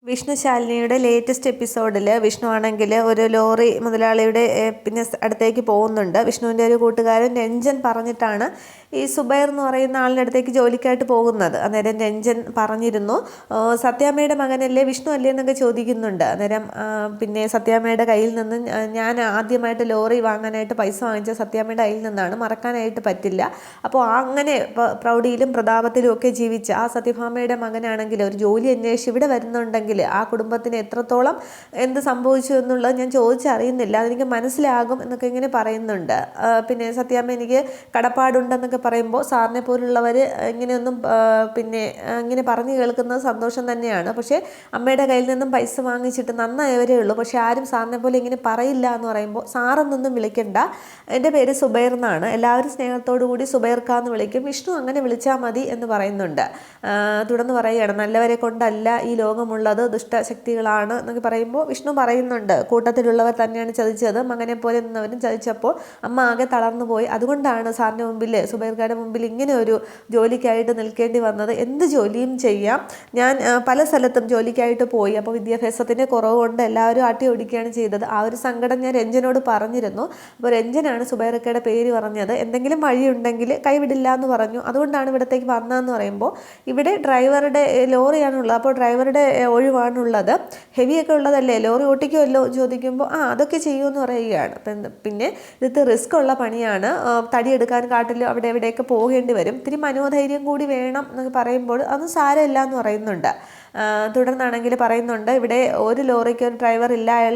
Vishnu ശാലിനിയുടെ latest എപ്പിസോഡിൽ വിഷ്ണു ആണെങ്കിൽ ഒരു ലോറി മുതലാളിയുടെ പിന്നെ അടുത്തേക്ക് പോകുന്നുണ്ട്. വിഷ്ണുവിൻ്റെ ഒരു കൂട്ടുകാരൻ രഞ്ജൻ പറഞ്ഞിട്ടാണ് ഈ സുബൈർ എന്ന് പറയുന്ന ആളുടെ അടുത്തേക്ക് ജോലിക്കായിട്ട് പോകുന്നത്. അന്നേരം രഞ്ജൻ പറഞ്ഞിരുന്നു, സത്യാമ്മയുടെ മകനല്ലേ വിഷ്ണു അല്ലേ എന്നൊക്കെ ചോദിക്കുന്നുണ്ട്. അന്നേരം പിന്നെ സത്യാമ്മയുടെ കയ്യിൽ നിന്ന് ഞാൻ ആദ്യമായിട്ട് ലോറി വാങ്ങാനായിട്ട് പൈസ വാങ്ങിച്ച സത്യാമ്മയുടെ കയ്യിൽ നിന്നാണ്, മറക്കാനായിട്ട് പറ്റില്ല. അപ്പോൾ അങ്ങനെ പ്രൗഢിയിലും പ്രതാപത്തിലും ഒക്കെ ജീവിച്ച ആ സത്യഭാമയുടെ മകനാണെങ്കിൽ ഒരു ജോലി അന്വേഷിച്ച് ഇവിടെ വരുന്നുണ്ടെങ്കിൽ ആ കുടുംബത്തിന് എത്രത്തോളം എന്ത് സംഭവിച്ചു എന്നുള്ളത് ഞാൻ ചോദിച്ചറിയുന്നില്ല, അതെനിക്ക് മനസ്സിലാകും എന്നൊക്കെ ഇങ്ങനെ പറയുന്നുണ്ട്. പിന്നെ സത്യാമ്മ എനിക്ക് കടപ്പാടുണ്ടെന്നൊക്കെ പറയുമ്പോൾ സാറിനെ പോലുള്ളവർ ഇങ്ങനെയൊന്നും പിന്നെ ഇങ്ങനെ പറഞ്ഞു കേൾക്കുന്നത് സന്തോഷം തന്നെയാണ്. പക്ഷേ അമ്മയുടെ കയ്യിൽ നിന്നും പൈസ വാങ്ങിച്ചിട്ട് നന്നായവരേ ഉള്ളൂ, പക്ഷേ ആരും സാറിനെ പോലെ ഇങ്ങനെ പറയില്ല എന്ന് പറയുമ്പോൾ സാറെന്നൊന്നും വിളിക്കണ്ട, എൻ്റെ പേര് സുബൈർ എന്നാണ്, എല്ലാവരും സ്നേഹത്തോടു കൂടി സുബൈർക്കാന്ന് വിളിക്കും, വിഷ്ണു അങ്ങനെ വിളിച്ചാൽ മതി എന്ന് പറയുന്നുണ്ട്. തുടർന്ന് പറയുകയാണ്, നല്ലവരെ കൊണ്ടല്ല ഈ ലോകമുള്ളത്, ദുഷ്ടശക്തികളാണ് എന്നൊക്കെ പറയുമ്പോൾ വിഷ്ണു പറയുന്നുണ്ട്, കൂട്ടത്തിലുള്ളവർ തന്നെയാണ് ചതിച്ചത്, മകനെ പോലെ നിന്നവരും ചതിച്ചപ്പോൾ അമ്മ ആകെ തളർന്നു പോയി, അതുകൊണ്ടാണ് സാറിൻ്റെ മുമ്പിൽ സുബൈർക്കാരുടെ മുമ്പിൽ ഇങ്ങനെ ഒരു ജോലിക്കായിട്ട് നിൽക്കേണ്ടി വന്നത്. എന്ത് ജോലിയും ചെയ്യാം, ഞാൻ പല സ്ഥലത്തും ജോലിക്കായിട്ട് പോയി, അപ്പോൾ വിദ്യാഭ്യാസത്തിൻ്റെ കുറവ് കൊണ്ട് എല്ലാവരും ആട്ടി ഓടിക്കുകയാണ് ചെയ്തത്. ആ ഒരു സങ്കടം ഞാൻ രഞ്ജനോട് പറഞ്ഞിരുന്നു. അപ്പോൾ രഞ്ജനാണ് സുബൈർക്കയുടെ പേര് പറഞ്ഞത്, എന്തെങ്കിലും വഴിയുണ്ടെങ്കിൽ കൈവിടില്ല എന്ന് പറഞ്ഞു, അതുകൊണ്ടാണ് ഇവിടത്തേക്ക് വന്നതെന്ന് പറയുമ്പോൾ ഇവിടെ ഡ്രൈവറുടെ ലോറിയാണുള്ളത്, അപ്പോൾ ഡ്രൈവറുടെ ഒഴിവാണുള്ളത്, ഹെവിയൊക്കെ ഉള്ളതല്ലേ, ലോറി ഓട്ടിക്കുമല്ലോ ചോദിക്കുമ്പോൾ അതൊക്കെ ചെയ്യുമെന്ന് പറയുകയാണ്. പിന്നെ ഇത് റിസ്ക് ഉള്ള പണിയാണ്, തടിയെടുക്കാൻ കാട്ടിൽ അവിടെ എവിടെയൊക്കെ പോകേണ്ടി വരും, ഇത്തിരി മനോധൈര്യം കൂടി വേണം എന്നൊക്കെ പറയുമ്പോൾ അതൊന്നും സാരമില്ല എന്ന് പറയുന്നുണ്ട്. തുടർന്നാണെങ്കിൽ പറയുന്നുണ്ട്, ഇവിടെ ഒരു ലോറിക്ക് ഒരു ഡ്രൈവർ ഇല്ല, അയാൾ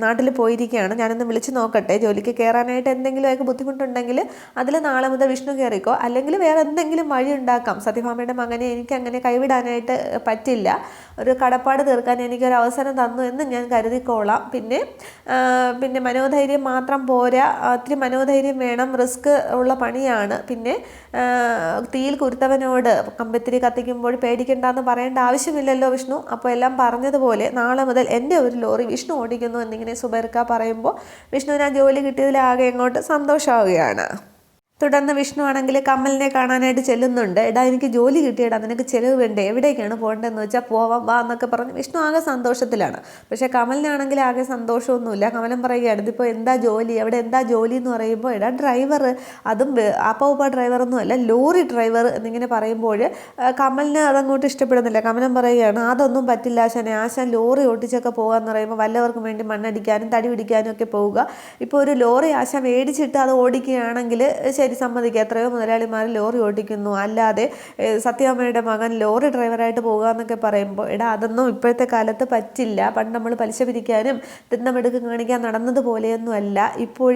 നാട്ടിൽ പോയിരിക്കുകയാണ്, ഞാനൊന്ന് വിളിച്ച് നോക്കട്ടെ, ജോലിക്ക് കയറാനായിട്ട് എന്തെങ്കിലുമൊക്കെ ബുദ്ധിമുട്ടുണ്ടെങ്കിൽ അതിൽ നാളെ മുതൽ വിഷ്ണു കയറിക്കോ, അല്ലെങ്കിൽ വേറെ എന്തെങ്കിലും വഴി ഉണ്ടാക്കാം, സത്യഭാമയുടെ മകനെ എനിക്ക് അങ്ങനെ കൈവിടാനായിട്ട് പറ്റില്ല, ഒരു കടപ്പാട് തീർക്കാൻ എനിക്കൊരു അവസരം തന്നു എന്ന് ഞാൻ കരുതിക്കോളാം. പിന്നെ മനോധൈര്യം മാത്രം പോരാ, ഒത്തിരി മനോധൈര്യം വേണം, റിസ്ക് ഉള്ള പണിയാണ്, പിന്നെ തീയിൽ കുരുത്തവനോട് കമ്പത്തിരി കത്തിക്കുമ്പോൾ പേടിക്കണ്ടെന്ന് പറയേണ്ട ആവശ്യമില്ലല്ലോ വിഷ്ണു, അപ്പോൾ എല്ലാം പറഞ്ഞതുപോലെ നാളെ മുതൽ എൻ്റെ ഒരു ലോറി വിഷ്ണു ഓടിക്കുന്നു എന്നിങ്ങനെ സുബൈർക്ക പറയുമ്പോൾ വിഷ്ണുവിന് ആ ജോലി കിട്ടിയതിലാകെ അങ്ങോട്ട് സന്തോഷമാവുകയാണ്. തുടർന്ന് വിഷ്ണു ആണെങ്കിൽ കമലിനെ കാണാനായിട്ട് ചെല്ലുന്നുണ്ട്. എടാ എനിക്ക് ജോലി കിട്ടിയടാ, നിനക്ക് ചിലവ് വേണ്ടേ, എവിടേക്കാണ് പോകേണ്ടതെന്ന് വെച്ചാൽ പോവാം വാ എന്നൊക്കെ പറഞ്ഞ് വിഷ്ണു ആകെ സന്തോഷത്തിലാണ്. പക്ഷേ കമലിനാണെങ്കിൽ ആകെ സന്തോഷമൊന്നുമില്ല. കമലൻ പറയുകയാണ്, ഇതിപ്പോൾ എന്താ ജോലി, അവിടെ എന്താ ജോലി എന്ന് പറയുമ്പോൾ എടാ ഡ്രൈവർ, അതും അപ്പ ഡ്രൈവറൊന്നും അല്ല, ലോറി ഡ്രൈവർ എന്നിങ്ങനെ പറയുമ്പോൾ കമലിന് അതങ്ങോട്ട് ഇഷ്ടപ്പെടുന്നില്ല. കമലൻ പറയുകയാണ്, അതൊന്നും പറ്റില്ല ആശാനെ, ആശാൻ ലോറി ഓട്ടിച്ചൊക്കെ പോകാമെന്ന് പറയുമ്പോൾ വല്ലവർക്കും വേണ്ടി മണ്ണടിക്കാനും തടി പിടിക്കാനും ഒക്കെ പോവുക, ഇപ്പോൾ ഒരു ലോറി ആശാൻ മേടിച്ചിട്ട് അത് ഓടിക്കുകയാണെങ്കിൽ ശരി സമ്മതിക്കുക, എത്രയോ മുതലാളിമാർ ലോറി ഓടിക്കുന്നു, അല്ലാതെ സത്യാമ്മയുടെ മകൻ ലോറി ഡ്രൈവറായിട്ട് പോകുക എന്നൊക്കെ പറയുമ്പോൾ എടാ അതൊന്നും ഇപ്പോഴത്തെ കാലത്ത് പറ്റില്ല, പണ്ട് നമ്മൾ പലിശ പിരിക്കാനും തിണ്ണമെടുക്ക് കാണിക്കാൻ നടന്നതുപോലെയൊന്നും അല്ല, ഇപ്പോൾ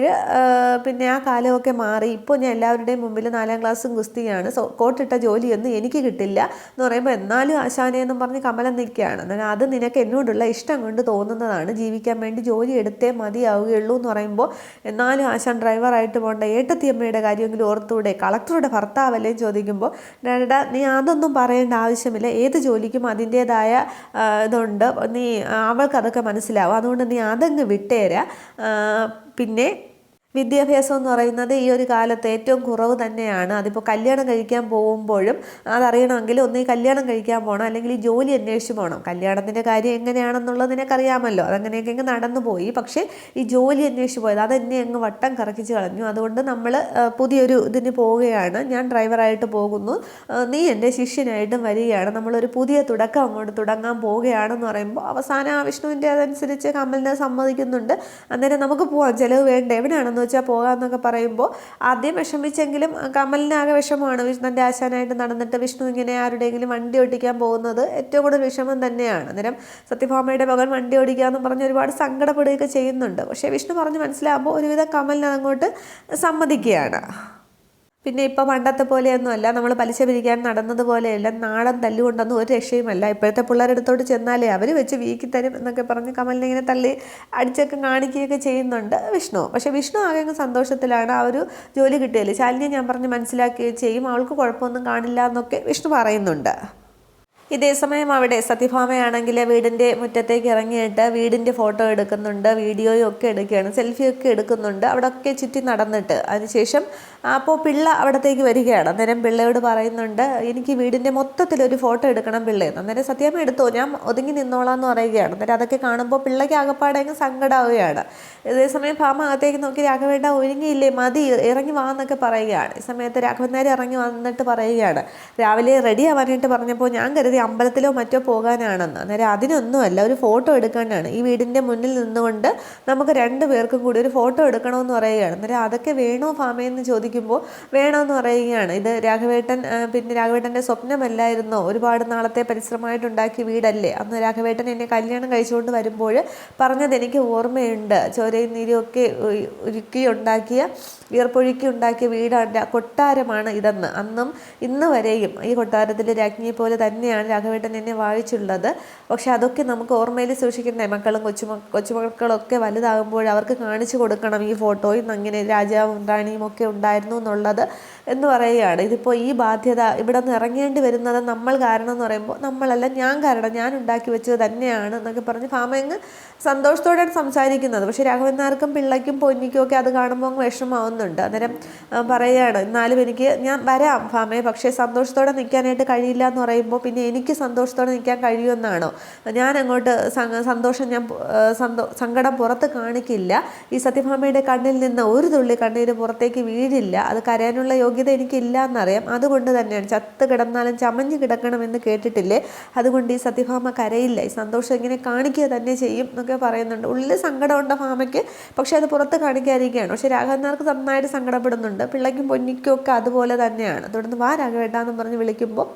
പിന്നെ ആ കാലമൊക്കെ മാറി, ഇപ്പോൾ ഞാൻ എല്ലാവരുടെയും മുമ്പിൽ 4ാം ക്ലാസ്സും ഗുസ്തിയാണ്, കോട്ടിട്ട ജോലിയൊന്നും എനിക്ക് കിട്ടില്ല എന്ന് പറയുമ്പോൾ എന്നാലും ആശാനെ എന്നും പറഞ്ഞ് കമലം നിൽക്കുകയാണ്. എന്നാൽ അത് നിനക്ക് എന്നോടുള്ള ഇഷ്ടം കൊണ്ട് തോന്നുന്നതാണ്, ജീവിക്കാൻ വേണ്ടി ജോലി എടുത്തേ മതിയാവുകയുള്ളൂ എന്ന് പറയുമ്പോൾ എന്നാലും ആശാൻ ഡ്രൈവറായിട്ട് പോകേണ്ട, ഏട്ടത്തിയമ്മയുടെ കാര്യമെങ്കിലും ഓർത്തൂടെ, കളക്ടറുടെ ഭർത്താവല്ലേ ചോദിക്കുമ്പോൾ ഡാ നീ അതൊന്നും പറയേണ്ട ആവശ്യമില്ല, ഏത് ജോലിക്കും അതിൻ്റേതായ ഇതുണ്ട്, നീ അവൾക്കതൊക്കെ മനസ്സിലാവും, അതുകൊണ്ട് നീ അതങ്ങ് വിട്ടേരാ. പിന്നെ വിദ്യാഭ്യാസം എന്ന് പറയുന്നത് ഈ ഒരു കാലത്ത് ഏറ്റവും കുറവ് തന്നെയാണ്. അതിപ്പോൾ കല്യാണം കഴിക്കാൻ പോകുമ്പോഴും അതറിയണമെങ്കിൽ ഒന്ന് ഈ കല്യാണം കഴിക്കാൻ പോകണം, അല്ലെങ്കിൽ ഈ ജോലി അന്വേഷിച്ച് പോകണം. കല്യാണത്തിൻ്റെ കാര്യം എങ്ങനെയാണെന്നുള്ളത് നിനക്കറിയാമല്ലോ, അതങ്ങനെയൊക്കെ അങ്ങ് നടന്നു പോയി. പക്ഷേ ഈ ജോലി അന്വേഷിച്ച് പോയത് അതെന്നെ അങ്ങ് വട്ടം കറക്കിച്ച് കളഞ്ഞു. അതുകൊണ്ട് നമ്മൾ പുതിയൊരു ഇതിന് പോവുകയാണ്, ഞാൻ ഡ്രൈവറായിട്ട് പോകുന്നു, നീ എൻ്റെ ശിഷ്യനായിട്ടും വരികയാണ്, നമ്മളൊരു പുതിയ തുടക്കം അങ്ങോട്ട് തുടങ്ങാൻ പോവുകയാണെന്ന് പറയുമ്പോൾ അവസാനം വിഷ്ണുവിൻ്റെ അതനുസരിച്ച് കമലിനെ സമ്മതിക്കുന്നുണ്ട്. അന്നേരം നമുക്ക് പോവാം, ചിലവ് വേണ്ട, എവിടെയാണെന്ന് വെച്ചാൽ പോകാമെന്നൊക്കെ പറയുമ്പോൾ ആദ്യം വിഷമിച്ചെങ്കിലും കമലിനാകെ വിഷമമാണ്, തൻ്റെ ആശാനായിട്ട് നടന്നിട്ട് വിഷ്ണു ഇങ്ങനെ ആരുടെയെങ്കിലും വണ്ടി ഓടിക്കാൻ പോകുന്നത് ഏറ്റവും കൂടുതൽ വിഷമം തന്നെയാണ്. അന്നേരം സത്യഭാമയുടെ മകൻ വണ്ടി ഓടിക്കാമെന്ന് പറഞ്ഞ് ഒരുപാട് സങ്കടപ്പെടുകയൊക്കെ ചെയ്യുന്നുണ്ട്. പക്ഷേ വിഷ്ണു പറഞ്ഞ് മനസ്സിലാകുമ്പോൾ ഒരുവിധം കമലിന് അതങ്ങോട്ട് സമ്മതിക്കുകയാണ്. പിന്നെ ഇപ്പോൾ പണ്ടത്തെ പോലെയൊന്നും അല്ല, നമ്മൾ പലിശ പിരിക്കാൻ നടന്നതുപോലെയല്ല, നാടൻ തല്ലുകൊണ്ടൊന്നും ഒരു രക്ഷയുമല്ല. ഇപ്പോഴത്തെ പിള്ളേരെടുത്തോട്ട് ചെന്നാലേ അവർ വെച്ച് വീക്കി തരും എന്നൊക്കെ പറഞ്ഞ് കമലിനെ ഇങ്ങനെ തള്ളി അടിച്ചൊക്കെ കാണിക്കുകയൊക്കെ ചെയ്യുന്നുണ്ട് വിഷ്ണു. പക്ഷേ വിഷ്ണു ആകെ സന്തോഷത്തിലാണ്, ആ ഒരു ജോലി കിട്ടിയല്ലേ, ശാലിനിയെ ഞാൻ പറഞ്ഞ് മനസ്സിലാക്കുകയും ചെയ്യും, അവൾക്ക് കുഴപ്പമൊന്നും കാണില്ല എന്നൊക്കെ വിഷ്ണു പറയുന്നുണ്ട്. ഇതേസമയം അവിടെ സത്യഭാമയാണെങ്കിൽ വീടിൻ്റെ മുറ്റത്തേക്ക് ഇറങ്ങിയിട്ട് വീടിൻ്റെ ഫോട്ടോ എടുക്കുന്നുണ്ട്, വീഡിയോയും ഒക്കെ എടുക്കുകയാണ്, സെൽഫിയൊക്കെ എടുക്കുന്നുണ്ട് അവിടെയൊക്കെ ചുറ്റി നടന്നിട്ട്. അതിനുശേഷം അപ്പോൾ പിള്ള അവിടത്തേക്ക് വരികയാണ്. അന്നേരം പിള്ളയോട് പറയുന്നുണ്ട് എനിക്ക് വീടിൻ്റെ മൊത്തത്തിലൊരു ഫോട്ടോ എടുക്കണം പിള്ളയെന്ന്. അന്നേരം സത്യഭാമ എടുത്തോ, ഞാൻ ഒതുങ്ങി നിന്നോളാം എന്ന് പറയുകയാണ്. അന്നേരം അതൊക്കെ കാണുമ്പോൾ പിള്ളയ്ക്ക് ആകപ്പാടെ അങ്ങ് സങ്കടമാവുകയാണ്. ഇതേസമയം ഭാമ അകത്തേക്ക് നോക്കി രാഘവേട്ട ഒരുങ്ങിയില്ലേ, മതി, ഇറങ്ങി വാ എന്നൊക്കെ പറയുകയാണ്. ഈ സമയത്ത് രാഘവൻ നായർ ഇറങ്ങി വന്നിട്ട് പറയുകയാണ് രാവിലെ റെഡി ആവാനായിട്ട് പറഞ്ഞപ്പോൾ ഞാൻ കരുതി അമ്പലത്തിലോ മറ്റോ പോകാനാണെന്ന്. അന്നേരം അതിനൊന്നുമല്ല, ഒരു ഫോട്ടോ എടുക്കാനാണ്. ഈ വീടിൻ്റെ മുന്നിൽ നിന്നുകൊണ്ട് നമുക്ക് 2 പേർക്കും കൂടി ഒരു ഫോട്ടോ എടുക്കണമെന്ന് പറയുകയാണ്. അന്നേരം അതൊക്കെ വേണോ ഭാമയെന്ന് ചോദിക്കുമ്പോൾ വേണമെന്ന് പറയുകയാണ്. ഇത് രാഘവേട്ടൻ പിന്നെ രാഘവേട്ടൻ്റെ സ്വപ്നമല്ലായിരുന്നോ, ഒരുപാട് നാളത്തെ പരിശ്രമമായിട്ടുണ്ടാക്കിയ വീടല്ലേ, അന്ന് രാഘവേട്ടൻ എന്നെ കല്യാണം കഴിച്ചുകൊണ്ട് വരുമ്പോൾ പറഞ്ഞത് എനിക്ക് ഓർമ്മയുണ്ട്, ചോരയും നീരും ഒക്കെ വിയർപ്പൊഴുക്കി ഉണ്ടാക്കിയ വീടാണ്, കൊട്ടാരമാണ് ഇതെന്ന്. അന്നും ഇന്ന് വരെയും ഈ കൊട്ടാരത്തിൽ രാജ്ഞിയെ പോലെ തന്നെയാണ് രാഘവേട്ടൻ എന്നെ വാഴിച്ചുള്ളത്. പക്ഷെ അതൊക്കെ നമുക്ക് ഓർമ്മയിൽ സൂക്ഷിക്കണ്ടേ, മക്കളും കൊച്ചുമക്കളൊക്കെ വലുതാകുമ്പോൾ അവർക്ക് കാണിച്ചു കൊടുക്കണം ഈ ഫോട്ടോയും അങ്ങനെ രാജാവും റാണിയും ഒക്കെ ഉണ്ടായിരുന്നു എന്നുള്ളത് എന്ന് പറയുകയാണ്. ഇതിപ്പോൾ ഈ ബാധ്യത ഇവിടെ നിന്ന് ഇറങ്ങേണ്ടി വരുന്നത് നമ്മൾ കാരണം എന്ന് പറയുമ്പോൾ നമ്മളല്ല, ഞാൻ കാരണം, ഞാൻ ഉണ്ടാക്കി വെച്ചത് തന്നെയാണ് എന്നൊക്കെ പറഞ്ഞ് ഭാമയങ്ങ് സന്തോഷത്തോടെയാണ് സംസാരിക്കുന്നത്. പക്ഷേ രാഘവൻ നായർക്കും പിള്ളയ്ക്കും പൊന്നിക്കും ഒക്കെ അത് കാണുമ്പോൾ അങ്ങ് വിഷമമാവുന്നുണ്ട്. അന്നേരം പറയുകയാണ് എന്നാലും ഞാൻ വരാം ഭാമയെ, പക്ഷേ സന്തോഷത്തോടെ നിൽക്കാനായിട്ട് കഴിയില്ല എന്ന് പറയുമ്പോൾ പിന്നെ എനിക്ക് സന്തോഷത്തോടെ നിൽക്കാൻ കഴിയുമെന്നാണോ, ഞാൻ അങ്ങോട്ട് സങ്കടം പുറത്ത് കാണിക്കില്ല, ഈ സത്യഭാമയുടെ കണ്ണിൽ നിന്ന് ഒരു തുള്ളി കണ്ണീര് പുറത്തേക്ക് വീഴില്ല, അത് കരയാനുള്ള യോഗ്യത എനിക്കില്ല എന്നറിയാം, അതുകൊണ്ട് തന്നെയാണ് ചത്ത് കിടന്നാലും ചമഞ്ഞ് കിടക്കണമെന്ന് കേട്ടിട്ടില്ലേ, അതുകൊണ്ട് ഈ സത്യഭാമ കരയില്ല, ഈ സന്തോഷം ഇങ്ങനെ കാണിക്കുക തന്നെ ചെയ്യും എന്നൊക്കെ പറയുന്നുണ്ട്. ഉള്ളിൽ സങ്കടമുണ്ട് ഭാമയ്ക്ക്, പക്ഷെ അത് പുറത്ത് കാണിക്കാതിരിക്കുകയാണ്. പക്ഷെ രാഘവൻ നായർക്ക് നന്നായിട്ട് സങ്കടപ്പെടുന്നുണ്ട്, പിള്ളയ്ക്കും പൊന്നിക്കും ഒക്കെ അതുപോലെ തന്നെയാണ്. തുടർന്ന് വാ രാഘവേട്ടാന്ന് പറഞ്ഞ് വിളിക്കുമ്പോൾ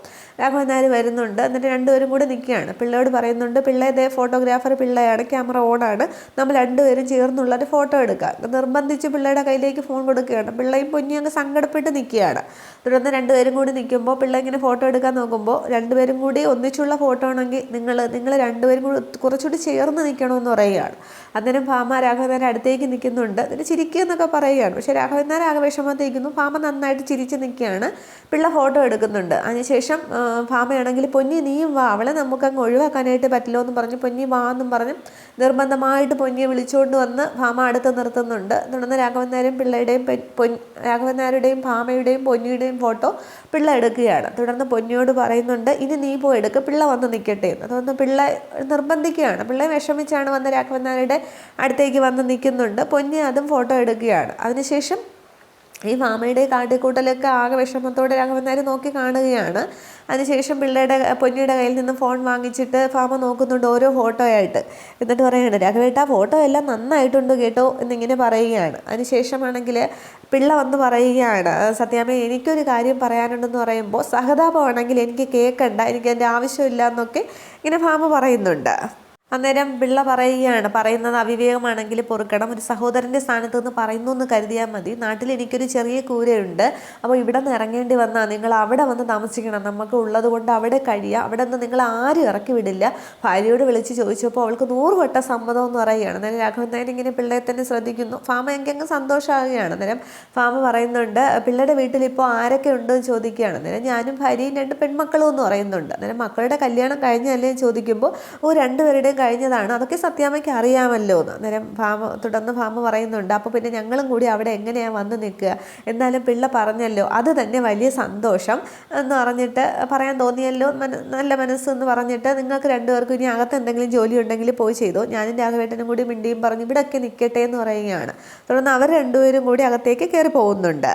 രാഘവൻ നായർ വരുന്നുണ്ട്. എന്നിട്ട് 2 പേരും കൂടെ നിൽക്കുകയാണ്. പിള്ളയോട് പറയുന്നുണ്ട് പിള്ളയുടെ ഫോട്ടോഗ്രാഫർ പിള്ളയാണ്, ക്യാമറ ഓണാണ്, നമ്മൾ 2 പേരും ചേർന്നുള്ളൊരു ഫോട്ടോ എടുക്കാം. നിർബന്ധിച്ച് പിള്ളയുടെ കയ്യിലേക്ക് ഫോൺ കൊടുക്കുകയാണ്. പിള്ളയും പൊന്നി അങ്ങ് സങ്കടപ്പെട്ട് നിൽക്കുകയാണ്. തുടർന്ന് 2 പേരും കൂടി നിൽക്കുമ്പോൾ പിള്ള ഇങ്ങനെ ഫോട്ടോ എടുക്കാൻ നോക്കുമ്പോൾ 2 പേരും കൂടി ഒന്നിച്ചുള്ള ഫോട്ടോ ആണെങ്കിൽ നിങ്ങൾ 2 പേരും കൂടി കുറച്ചുകൂടി ചേർന്ന് നിൽക്കണമെന്ന് പറയുകയാണ്. അന്നേരം ഭാമ രാഘവൻ നായർ അടുത്തേക്ക് നിൽക്കുന്നുണ്ട്. എന്നിട്ട് ചിരിക്കുക എന്നൊക്കെ പറയുകയാണ്. പക്ഷേ രാഘവൻ നായർ ആകെ വിഷമത്തേക്കുന്നു. ഭാമ നന്നായിട്ട് ചിരിച്ച് നിൽക്കുകയാണ്. പിള്ള ഫോട്ടോ എടുക്കുന്നുണ്ട്. അതിനുശേഷം ഭാമയാണെങ്കിൽ പൊന്നി നീയും വാ, അവളെ നമുക്കങ്ങ് ഒഴിവാക്കാനായിട്ട് പറ്റില്ലോ എന്ന് പറഞ്ഞ് പൊന്നി വാ എന്നും പറഞ്ഞ് നിർബന്ധമായിട്ട് പൊന്നിയെ വിളിച്ചുകൊണ്ട് വന്ന് ഭാമ അടുത്ത് നിർത്തുന്നുണ്ട്. തുടർന്ന് രാഘവൻ നായരുടെയും ഭാമയുടെയും പൊന്നിയുടെയും ഫോട്ടോ പിള്ള എടുക്കുകയാണ്. തുടർന്ന് പൊന്നിയോട് പറയുന്നുണ്ട് ഇനി നീ പോയി എടുക്കുക, പിള്ള വന്ന് നിൽക്കട്ടെ എന്ന്. തുടർന്ന് പിള്ള നിർബന്ധിക്കുകയാണ്. പിള്ള വിഷമിച്ചാണ് വന്ന് രാഘവൻ നായരുടെ അടുത്തേക്ക് വന്ന് നിൽക്കുന്നുണ്ട്. പൊന്നി അതും ഫോട്ടോ എടുക്കുകയാണ്. അതിനുശേഷം ഈ ഭാമയുടെ കാട്ടിക്കൂട്ടലൊക്കെ ആകെ വിഷമത്തോടെ രാഘവൻ നായർ നോക്കി കാണുകയാണ്. അതിനുശേഷം പൊന്നിയുടെ കയ്യിൽ നിന്ന് ഫോൺ വാങ്ങിച്ചിട്ട് ഭാമ നോക്കുന്നുണ്ട് ഓരോ ഫോട്ടോ ആയിട്ട്. എന്നിട്ട് പറയുകയാണ് രാഘവേട്ട ഫോട്ടോ എല്ലാം നന്നായിട്ടുണ്ട് കേട്ടോ എന്നിങ്ങനെ പറയുകയാണ്. അതിനുശേഷമാണെങ്കിൽ പിള്ള വന്ന് പറയുകയാണ് സത്യാമ്മ എനിക്കൊരു കാര്യം പറയാനുണ്ടെന്ന് പറയുമ്പോൾ സഹതാപമാണെങ്കിൽ എനിക്ക് കേൾക്കണ്ട, എനിക്ക് എൻ്റെ ആവശ്യമില്ല എന്നൊക്കെ ഇങ്ങനെ ഭാമ പറയുന്നുണ്ട്. അന്നേരം പിള്ള പറയുന്നത് അവിവേകമാണെങ്കിൽ പൊറുക്കണം, ഒരു സഹോദരൻ്റെ സ്ഥാനത്ത് നിന്ന് പറയുന്നു എന്ന് കരുതിയാൽ മതി, നാട്ടിൽ എനിക്കൊരു ചെറിയ കൂരയുണ്ട്, അപ്പോൾ ഇവിടെ നിന്ന് ഇറങ്ങേണ്ടി വന്നാൽ നിങ്ങൾ അവിടെ വന്ന് താമസിക്കണം, നമുക്ക് ഉള്ളത് കൊണ്ട് അവിടെ കഴിയാം, അവിടെ നിന്ന് നിങ്ങൾ ആരും ഇറക്കി വിടില്ല. ഭാര്യയോട് വിളിച്ച് ചോദിച്ചപ്പോൾ അവൾക്ക് 100 വട്ടം സമ്മതം എന്ന് പറയുകയാണ്. അന്നേരം രാഘവൻ നായർ ഇങ്ങനെ പിള്ളയെ തന്നെ ശ്രദ്ധിക്കുന്നു. ഭാമ എനിക്കങ്ങ് സന്തോഷമാവുകയാണ്. അന്നേരം ഭാമ പറയുന്നുണ്ട് പിള്ളയുടെ വീട്ടിൽ ഇപ്പോൾ ആരൊക്കെ ഉണ്ടെന്ന് ചോദിക്കുകയാണ്. അന്നേരം ഞാനും ഭാര്യയും 2 പെൺമക്കളും എന്ന് പറയുന്നുണ്ട്. അന്നേരം മക്കളുടെ കല്യാണം കഴിഞ്ഞല്ലേ ചോദിക്കുമ്പോൾ 2 പേരുടെയും കഴിഞ്ഞതാണ്, അതൊക്കെ സത്യാമ്മയ്ക്ക് അറിയാമല്ലോ എന്ന്. അന്നേരം തുടർന്ന് ഭാമ പറയുന്നുണ്ട് അപ്പോൾ പിന്നെ ഞങ്ങളും കൂടി അവിടെ എങ്ങനെയാണ് വന്ന് നിൽക്കുക, എന്നാലും പിള്ള പറഞ്ഞല്ലോ അത് തന്നെ വലിയ സന്തോഷം എന്ന് പറഞ്ഞിട്ട് പറയാൻ തോന്നിയല്ലോ, നല്ല മനസ്സെന്ന് പറഞ്ഞിട്ട് നിങ്ങൾക്ക് 2 പേർക്കും ഇനി അകത്ത് എന്തെങ്കിലും ജോലി ഉണ്ടെങ്കിൽ പോയി ചെയ്തോ, ഞാനും രാഘവേട്ടനും കൂടി മിണ്ടിയും പറഞ്ഞ് ഇവിടെയൊക്കെ നിൽക്കട്ടെ എന്ന് പറയുകയാണ്. തുടർന്ന് അവർ 2 പേരും കൂടി അകത്തേക്ക് കയറി പോകുന്നുണ്ട്.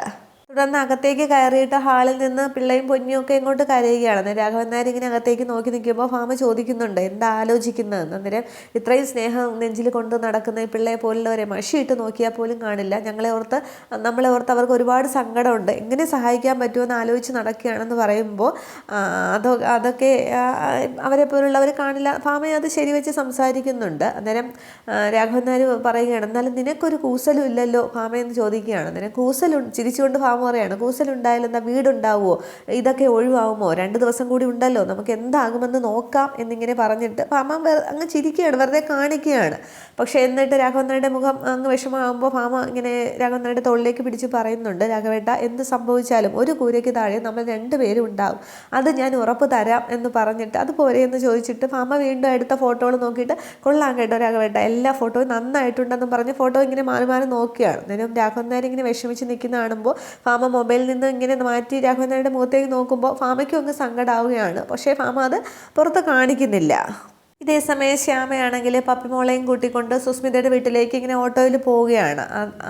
തുടർന്ന് അകത്തേക്ക് കയറിയിട്ട് ഹാളിൽ നിന്ന് പിള്ളയും പൊന്നിയും ഒക്കെ ഇങ്ങോട്ട് കരയുകയാണ്. രാഘവൻ നായർ ഇങ്ങനെ അകത്തേക്ക് നോക്കി നിൽക്കുമ്പോൾ ഭാമ ചോദിക്കുന്നുണ്ട് എന്താ ആലോചിക്കുന്നതെന്ന്. അന്നേരം ഇത്രയും സ്നേഹം നെഞ്ചിൽ കൊണ്ട് നടക്കുന്ന ഈ പിള്ളയെ പോലുള്ളവരെ മഷിയിട്ട് നോക്കിയാൽ പോലും കാണില്ല, നമ്മളെ ഓർത്ത് അവർക്ക് ഒരുപാട് സങ്കടമുണ്ട്, എങ്ങനെ സഹായിക്കാൻ പറ്റുമെന്ന് ആലോചിച്ച് നടക്കുകയാണെന്ന് പറയുമ്പോൾ അതൊക്കെ അവരെ പോലുള്ളവർ കാണില്ല. ഭാമയെ അത് ശരിവെച്ച് സംസാരിക്കുന്നുണ്ട്. അന്നേരം രാഘവൻ നായർ പറയുകയാണ് എന്നാലും നിനക്കൊരു കൂസലും ഇല്ലല്ലോ ഭാമയെന്ന് ചോദിക്കുകയാണ്. അന്നേരം ചിരിച്ചുകൊണ്ട് ഭാമ പറയാണ് കൂസലുണ്ടായാലും എന്താ വീടുണ്ടാവുമോ, ഇതൊക്കെ ഒഴിവാകുമോ, 2 ദിവസം കൂടി ഉണ്ടല്ലോ, നമുക്ക് എന്താകുമെന്ന് നോക്കാം എന്നിങ്ങനെ പറഞ്ഞിട്ട് ഭാമ അങ്ങ് ചിരിക്കുകയാണ്, വെറുതെ കാണിക്കുകയാണ്. പക്ഷേ എന്നിട്ട് രാഘവൻ നായരുടെ മുഖം അങ്ങ് വിഷമമാകുമ്പോൾ ഭാമ ഇങ്ങനെ രാഘവൻ നായരുടെ തോളിലേക്ക് പിടിച്ച് പറയുന്നുണ്ട്, രാഘവേട്ട എന്ത് സംഭവിച്ചാലും ഒരു കൂരയ്ക്ക് താഴെ നമ്മൾ 2 പേരും ഉണ്ടാവും, അത് ഞാൻ ഉറപ്പ് തരാം എന്ന് പറഞ്ഞിട്ട് അത് പോരെ എന്ന് ചോദിച്ചിട്ട് ഭാമ വീണ്ടും എടുത്ത ഫോട്ടോകൾ നോക്കിയിട്ട് കൊള്ളാം കേട്ടോ രാഘവേട്ട, എല്ലാ ഫോട്ടോയും നന്നായിട്ടുണ്ടെന്ന് പറഞ്ഞ് ഫോട്ടോ ഇങ്ങനെ മാറി മാറി നോക്കുകയാണ്. അന്നേരം രാഘവൻ നായർ ഇങ്ങനെ വിഷമിച്ച് നിൽക്കുന്ന കാണുമ്പോൾ ഭാമ മൊബൈലിൽ നിന്ന് ഇങ്ങനെ മാറ്റി രാഘവൻ നായരുടെ മുഖത്തേക്ക് നോക്കുമ്പോൾ ഭാമയ്ക്കും അങ്ങ് സങ്കടമാവുകയാണ്. പക്ഷേ ഭാമ അത് പുറത്ത് കാണിക്കുന്നില്ല. ഇതേസമയം ശ്യാമയാണെങ്കിൽ പപ്പിമോളെയും കൂട്ടിക്കൊണ്ട് സുസ്മിതയുടെ വീട്ടിലേക്ക് ഇങ്ങനെ ഓട്ടോയിൽ പോവുകയാണ്.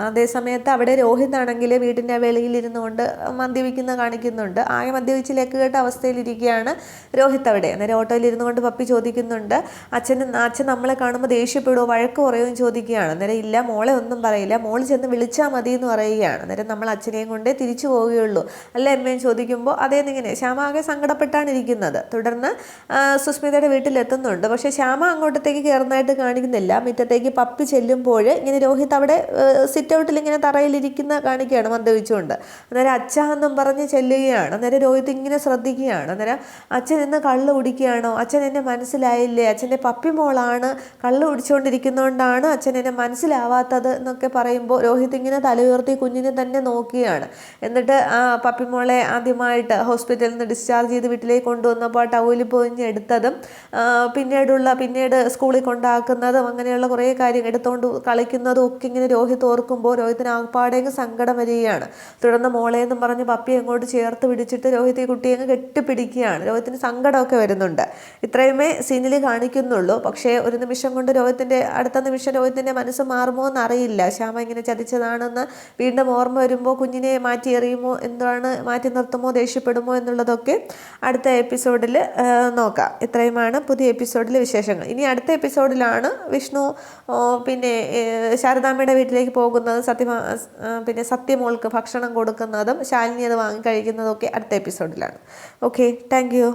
അതേസമയത്ത് അവിടെ രോഹിത് ആണെങ്കിൽ വീടിൻ്റെ വെളിയിലിരുന്നു കൊണ്ട് മദ്യപിക്കുന്ന കാണിക്കുന്നുണ്ട്. ആകെ മദ്യപിച്ച് ലെക്കുകെട്ട അവസ്ഥയിലിരിക്കുകയാണ് രോഹിത് അവിടെ. അന്നേരം ഓട്ടോയിൽ ഇരുന്നു കൊണ്ട് പപ്പി ചോദിക്കുന്നുണ്ട്, അച്ഛൻ നമ്മളെ കാണുമ്പോൾ ദേഷ്യപ്പെടുമോ, വഴക്ക് പറയുകയും ചോദിക്കുകയാണ്. അന്നേരം ഇല്ല, മോളെ ഒന്നും പറയില്ല, മോൾ ചെന്ന് വിളിച്ചാൽ മതി എന്ന് പറയുകയാണ്. അന്നേരം നമ്മൾ അച്ഛനെയും കൊണ്ടേ തിരിച്ചു പോവുകയുള്ളൂ അല്ലേ അമ്മയും ചോദിക്കുമ്പോൾ അതേന്നിങ്ങനെ ശ്യാമ ആകെ സങ്കടപ്പെട്ടാണ് ഇരിക്കുന്നത്. തുടർന്ന് സുസ്മിതയുടെ വീട്ടിലെത്തുന്നുണ്ട്. പക്ഷേ ശ്യാമ അങ്ങോട്ടത്തേക്ക് കയറുന്നതായിട്ട് കാണിക്കുന്നില്ല. മുറ്റത്തേക്ക് പപ്പി ചെല്ലുമ്പോൾ ഇങ്ങനെ രോഹിത് അവിടെ സിറ്റ് ഔട്ടിൽ ഇങ്ങനെ തറയിലിരിക്കുന്ന കാണിക്കുകയാണ് മദ്യപിച്ചുകൊണ്ട്. അന്നേരം അച്ഛ എന്നും പറഞ്ഞ് ചെല്ലുകയാണ്. അന്നേരം രോഹിത് ഇങ്ങനെ ശ്രദ്ധിക്കുകയാണ്. അന്നേരം അച്ഛൻ ഇന്ന് കള്ള് കുടിക്കുകയാണോ, അച്ഛൻ എന്നെ മനസ്സിലായില്ലേ, അച്ഛൻ്റെ പപ്പി മോളാണ്, കള്ള് കുടിച്ചുകൊണ്ടിരിക്കുന്നതുകൊണ്ടാണ് അച്ഛൻ എന്നെ മനസ്സിലാവാത്തത് എന്നൊക്കെ പറയുമ്പോൾ രോഹിത് ഇങ്ങനെ തല ഉയർത്തി കുഞ്ഞിനെ തന്നെ നോക്കുകയാണ്. എന്നിട്ട് ആ പപ്പിമോളെ ആദ്യമായിട്ട് ഹോസ്പിറ്റലിൽ നിന്ന് ഡിസ്ചാർജ് ചെയ്ത് വീട്ടിലേക്ക് കൊണ്ടുവന്നപ്പോൾ ആ ടൗലിൽ പൊതിഞ്ഞെടുത്തതും പിന്നീട് സ്കൂളിൽ കൊണ്ടാക്കുന്നതും അങ്ങനെയുള്ള കുറേ കാര്യങ്ങൾ എടുത്തുകൊണ്ട് കളിക്കുന്നതും ഒക്കെ ഇങ്ങനെ രോഹിത് ഓർക്കുമ്പോൾ രോഹിത്തിന് ആകപ്പാടെങ്കിൽ സങ്കടം വരികയാണ്. തുടർന്ന് മോളെന്നും പറഞ്ഞ് പപ്പി അങ്ങോട്ട് ചേർത്ത് പിടിച്ചിട്ട് രോഹിത് ഈ കുട്ടിയെ അങ്ങ് കെട്ടിപ്പിടിക്കുകയാണ്. രോഹിത്തിന് സങ്കടമൊക്കെ വരുന്നുണ്ട്. ഇത്രയുമേ സീനിൽ കാണിക്കുന്നുള്ളൂ. പക്ഷേ ഒരു നിമിഷം കൊണ്ട് അടുത്ത നിമിഷം രോഹിത്തിൻ്റെ മനസ്സ് മാറുമോ എന്നറിയില്ല. ശ്യാമ ഇങ്ങനെ ചതിച്ചതാണെന്ന് വീണ്ടും ഓർമ്മ വരുമ്പോൾ കുഞ്ഞിനെ മാറ്റി എറിയുമോ, എന്താണ് മാറ്റി നിർത്തുമോ, ദേഷ്യപ്പെടുമോ എന്നുള്ളതൊക്കെ അടുത്ത എപ്പിസോഡിൽ നോക്കാം. ഇത്രയുമാണ് പുതിയ എപ്പിസോഡിലെ വിശേഷങ്ങൾ. ഇനി അടുത്ത എപ്പിസോഡിലാണ് വിഷ്ണു പിന്നെ ശാരദാമ്മയുടെ വീട്ടിലേക്ക് പോകുന്നത്, പിന്നെ സത്യമോൾക്ക് ഭക്ഷണം കൊടുക്കുന്നതും ശാലിനി അത് വാങ്ങി കഴിക്കുന്നതും ഒക്കെ അടുത്ത എപ്പിസോഡിലാണ്. Okay, thank you.